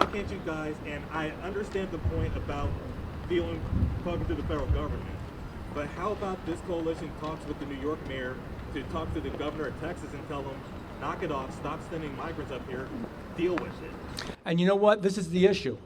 why can't you guys, and I understand the point about talking to the federal government, but how about this coalition talks with the New York mayor to talk to the governor of Texas and tell him, knock it off, stop sending migrants up here, deal with it. And you know what? This is the issue.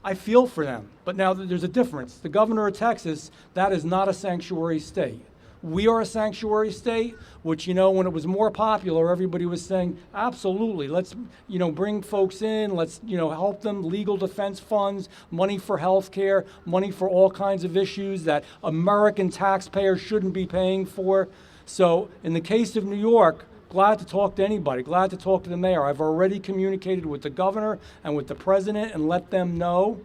I feel for them, but now there's a difference. The governor of Texas, that is not a sanctuary state. We are a sanctuary state, which, when it was more popular, everybody was saying, absolutely, let's, bring folks in, let's, help them, legal defense funds, money for health care, money for all kinds of issues that American taxpayers shouldn't be paying for. So in the case of New York, glad to talk to anybody, glad to talk to the mayor. I've already communicated with the governor and with the president and let them know,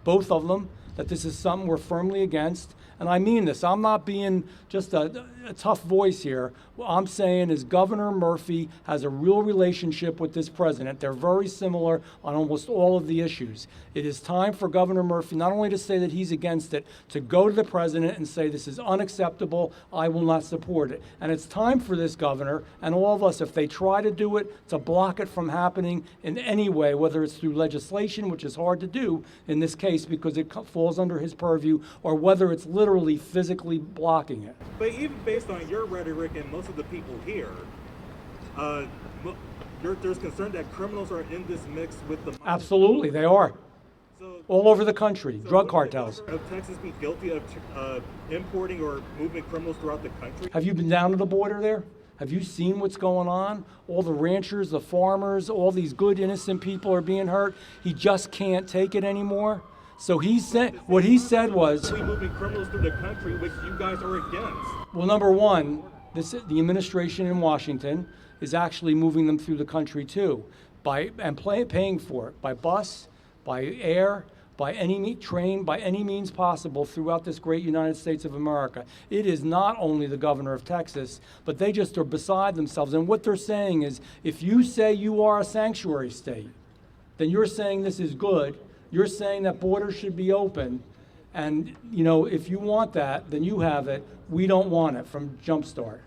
both of them, that this is something we're firmly against. And I mean this. I'm not being just a tough voice here. What I'm saying is Governor Murphy has a real relationship with this president. They're very similar on almost all of the issues. It is time for Governor Murphy not only to say that he's against it, to go to the president and say this is unacceptable, I will not support it. And it's time for this governor and all of us, if they try to do it, to block it from happening in any way, whether it's through legislation, which is hard to do in this case because it falls under his purview, or whether it's literally physically blocking it. But even based on your rhetoric and most of the people here, there's concern that criminals are in this mix with the... Absolutely, they are. So, all over the country, drug cartels. Would the governor of Texas be guilty of importing or moving criminals throughout the country? Have you been down to the border there? Have you seen what's going on? All the ranchers, the farmers, all these good innocent people are being hurt. He just can't take it anymore. So what he said was, moving criminals through the country, which you guys are against. Well, number one, the administration in Washington is actually moving them through the country too, paying for it by bus, by air, by any train, by any means possible throughout this great United States of America. It is not only the governor of Texas, but they just are beside themselves. And what they're saying is, if you say you are a sanctuary state, then you're saying this is good. You're saying that borders should be open, and if you want that, then you have it. We don't want it from Jumpstart.